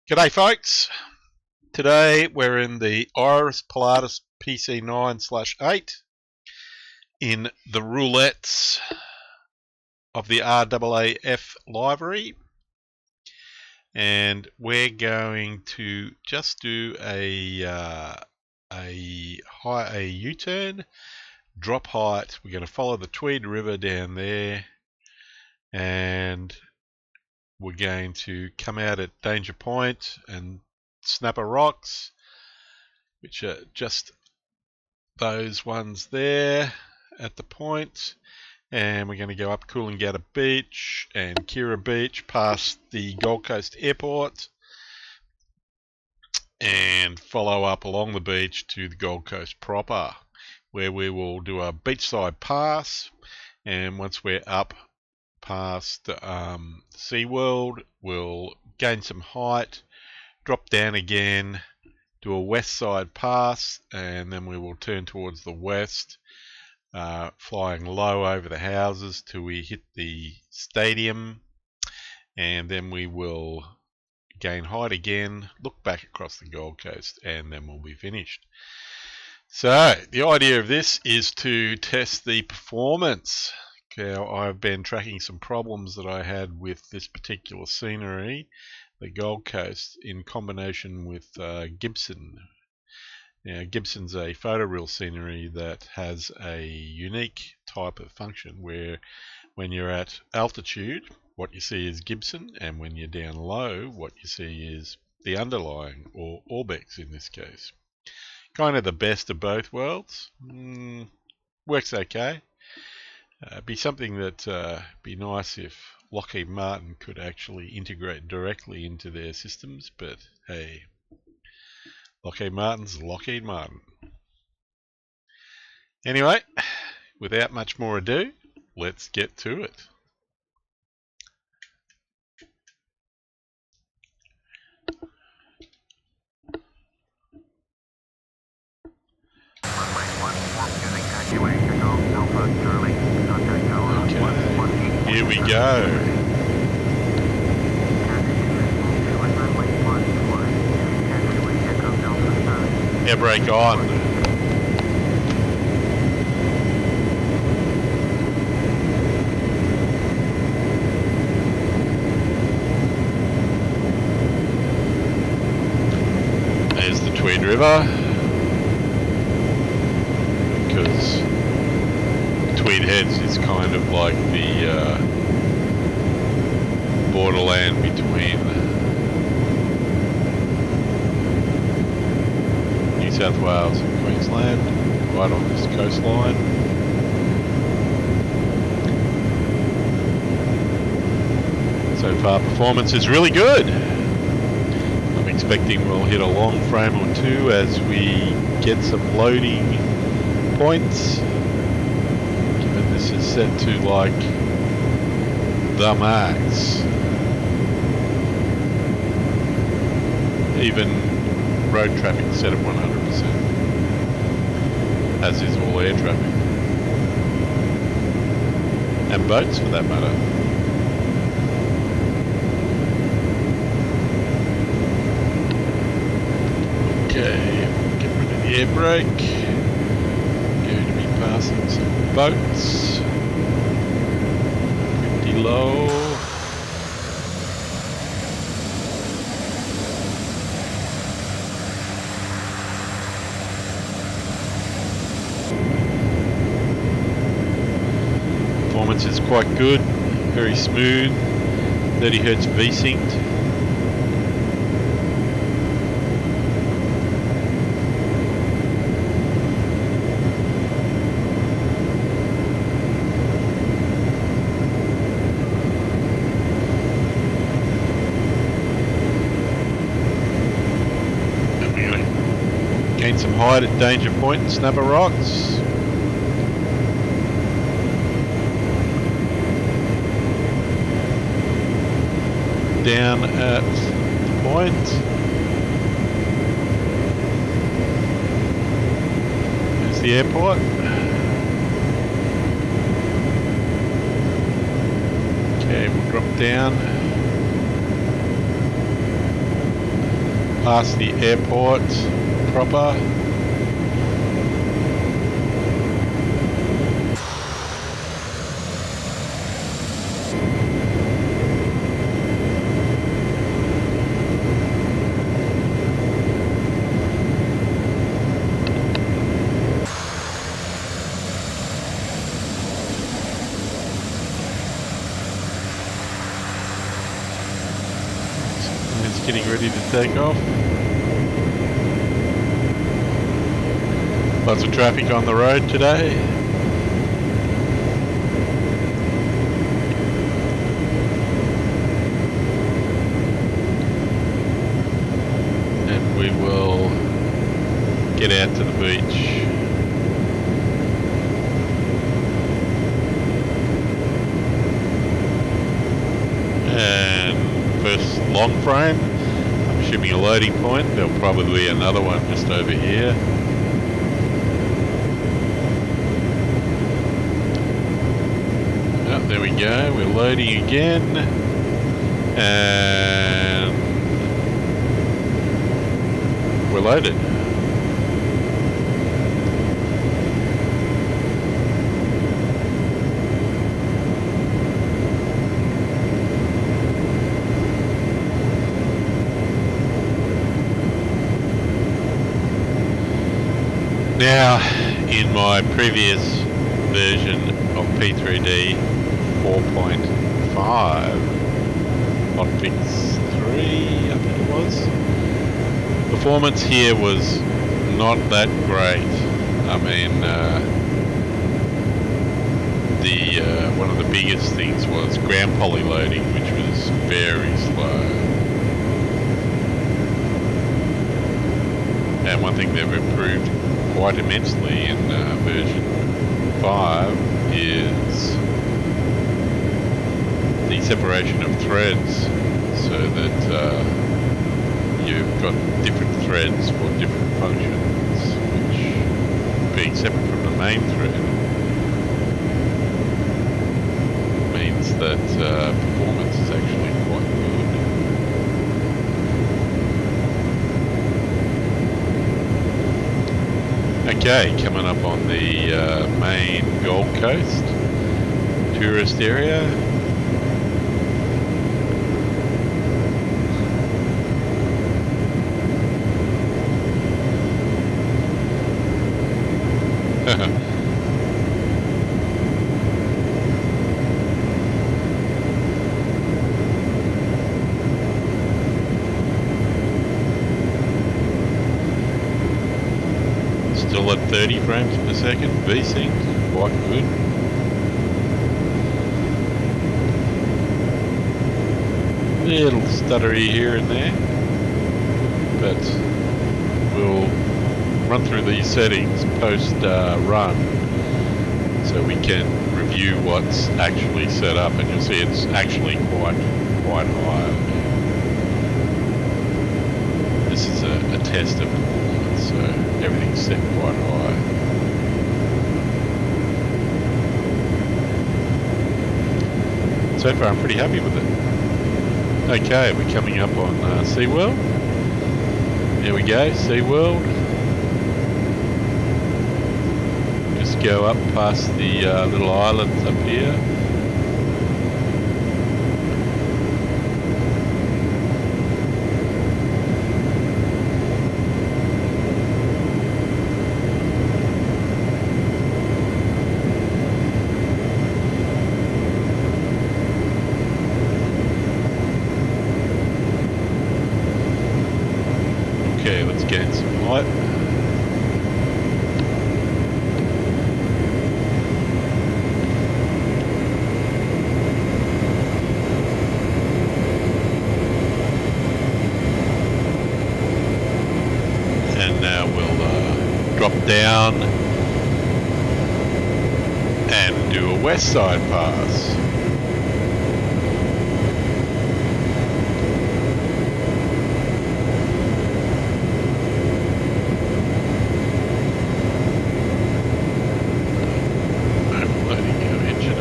G'day folks, today we're in the Iris Pilatus PC9/8 in the roulettes of the RAAF library, and we're going to just do a U-turn, drop height. We're going to follow the Tweed River down there, and we're going to come out at danger point and snapper rocks, which are just those ones there at the point, and we're going to go up Coolangatta Beach and Kira Beach past the Gold Coast Airport and follow up along the beach to the Gold Coast proper, where we will do a beachside pass, and once we're up past SeaWorld, we'll gain some height, drop down again, do a west side pass, and then we will turn towards the west, flying low over the houses till we hit the stadium, and then we will gain height again, look back across the Gold Coast, and then we'll be finished. So the idea of this is to test the performance. Now, I've been tracking some problems that I had with this particular scenery, the Gold Coast, in combination with Gibson. Now, Gibson's a photoreal scenery that has a unique type of function where when you're at altitude, what you see is Gibson, and when you're down low, what you see is the underlying, or Orbx in this case. Kind of the best of both worlds. Works okay. Be something that be nice if Lockheed Martin could actually integrate directly into their systems, but hey, Lockheed Martin's Lockheed Martin. Anyway, without much more ado, let's get to it. Okay, here we go. Air brake on. There's the Tweed River, because Tweed Heads is kind of like the borderland between New South Wales and Queensland, right on this coastline. So far, performance is really good. I'm expecting we'll hit a long frame or two as we get some loading points, given this is set to like the max. Even road traffic set at 100%, as is all air traffic, and boats for that matter. Okay, get rid of the air brake. Going to be passing some boats, pretty low. Performance is quite good, very smooth, 30 Hz V-synced. And we're going to gain some height at danger point and snapper rocks. Down at the point. There's the airport. Okay, we'll drop down. past the airport proper. Getting ready to take off. Lots of traffic on the road today. And we will get out to the beach. And first long frame. Shipping a loading point. There'll probably be another one just over here. Oh, there we go. We're loading again, and we're loaded. Now, in my previous version of P3D 4.5, Orbx 3, I think it was, performance here was not that great. I mean, one of the biggest things was ground poly loading, which was very slow. And one thing they've improved quite immensely in version 5 is the separation of threads, so that you've got different threads for different functions, which, being separate from the main thread, means that performance is actually quite good. Okay, coming up on the main Gold Coast tourist area. Still at 30 frames per second, V-sync, quite good. Little stuttery here and there, but we'll run through these settings post run so we can review what's actually set up, and you'll see it's actually quite high. This is a test of performance, so everything's set quite high. So far I'm pretty happy with it. Okay, we're coming up on SeaWorld. There we go, SeaWorld. Just go up past the little islands up here. Okay, let's gain some height. And now we'll drop down and do a west side pass.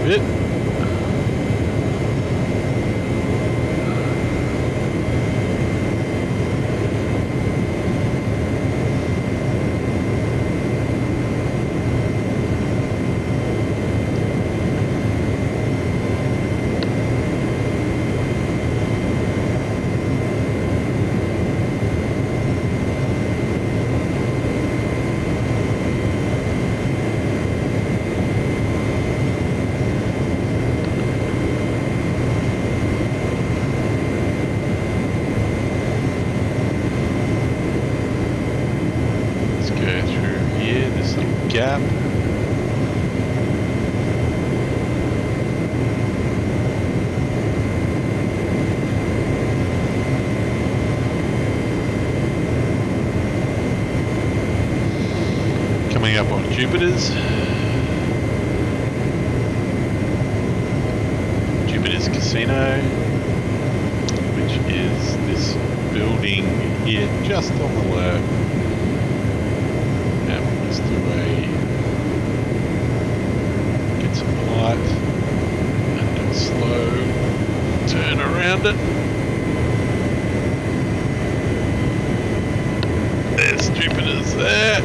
Bit. gap. Coming up on Jupiter's. Jupiter's Casino, which is this building here just on the left. And we'll just do get some light and do a slow turn around it. There's Jupiter's there.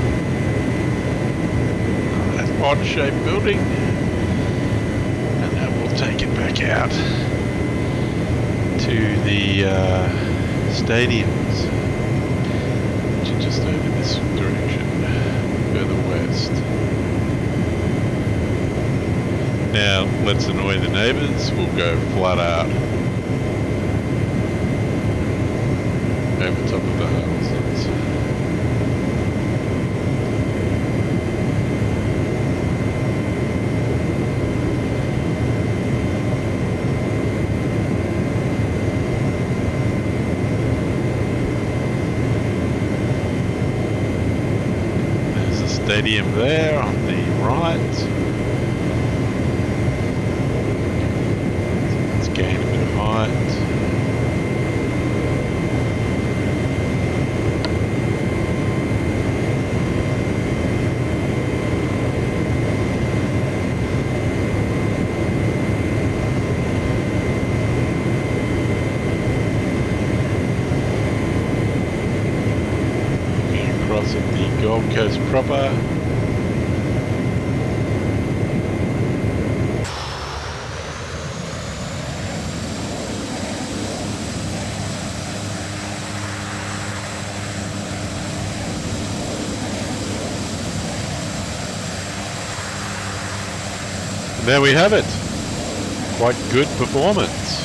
That odd-shaped building. And then we'll take it back out to the stadiums, which are just over this direction, further west. Now, let's annoy the neighbours. We'll go flat out over top of the houses. Stadium there on the right. Let's gain a bit of height. Crossing the Gold Coast proper. And there we have it. Quite good performance.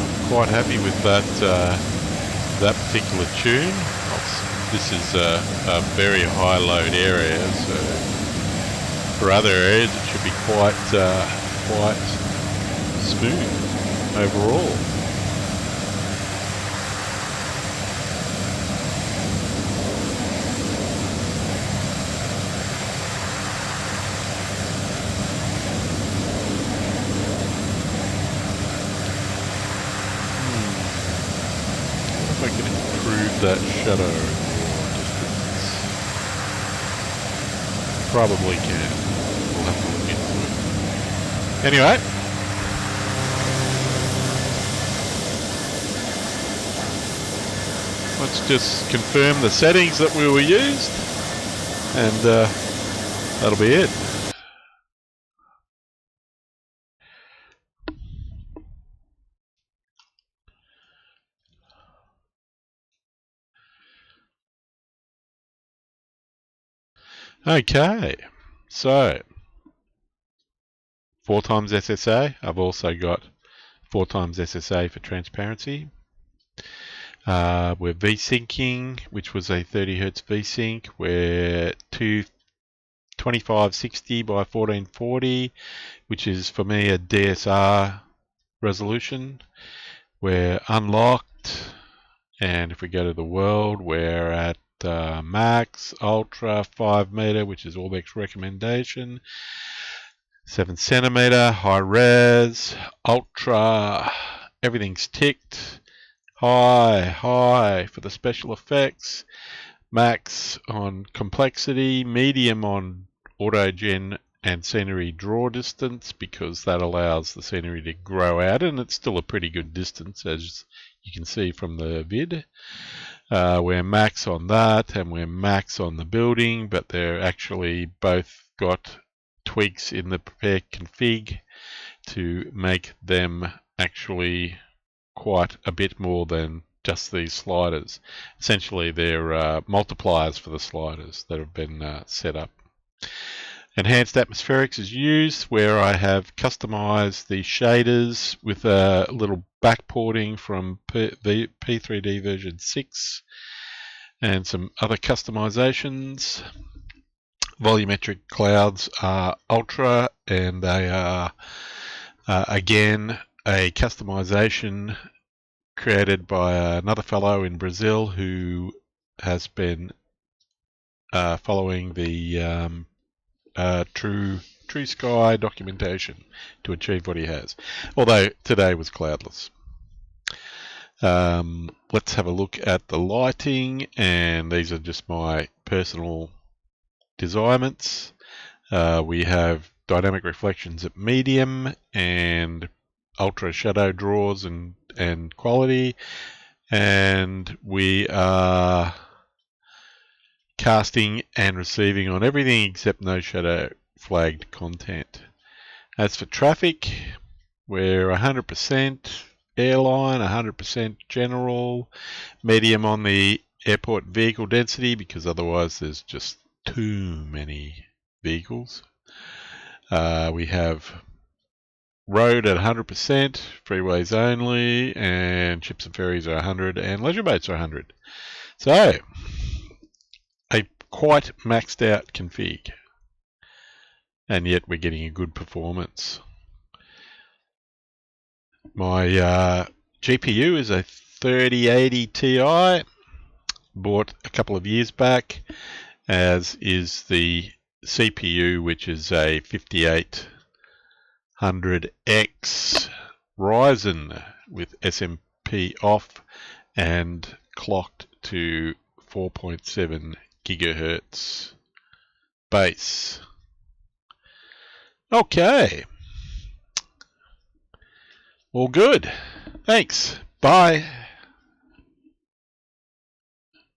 I'm quite happy with that that particular tune. This is a very high load area, so for other areas it should be quite smooth overall. If I can improve that shadow distance. Probably can. We'll have to look into it. Anyway. Let's just confirm the settings that we were used. And that'll be it. Okay, so 4 times SSA. I've also got 4 times SSA for transparency. We're V-syncing, which was a 30 Hz V-sync. We're 2560 by 1440, which is for me a DSR resolution. We're unlocked, and if we go to the world, we're at max, ultra, 5 meter, which is Orbx recommendation, 7 centimeter, high res, ultra, everything's ticked, high for the special effects, max on complexity, medium on autogen and scenery draw distance, because that allows the scenery to grow out, and it's still a pretty good distance as you can see from the vid. We're max on that, and we're max on the building, but they're actually both got tweaks in the prepare config to make them actually quite a bit more than just these sliders. Essentially, they're multipliers for the sliders that have been set up. Enhanced atmospherics is used, where I have customized the shaders with a little backporting from P3D version 6. and some other customizations. Volumetric clouds are ultra, and they are again a customization created by another fellow in Brazil who has been following the True Sky documentation to achieve what he has. Although today was cloudless. Let's have a look at the lighting, and these are just my personal desirements. We have dynamic reflections at medium and ultra shadow draws and quality, and we are casting and receiving on everything except no shadow flagged content. As for traffic, we're 100% airline, 100% general, medium on the airport vehicle density because otherwise there's just too many vehicles. We have road at 100%, freeways only, and ships and ferries are 100, and leisure boats are 100. So, a quite maxed out config, and yet we're getting a good performance. My GPU is a 3080 Ti, bought a couple of years back, as is the CPU, which is a 5800X Ryzen with SMP off and clocked to 4.7 gigahertz base. Okay. All good. Thanks. Bye.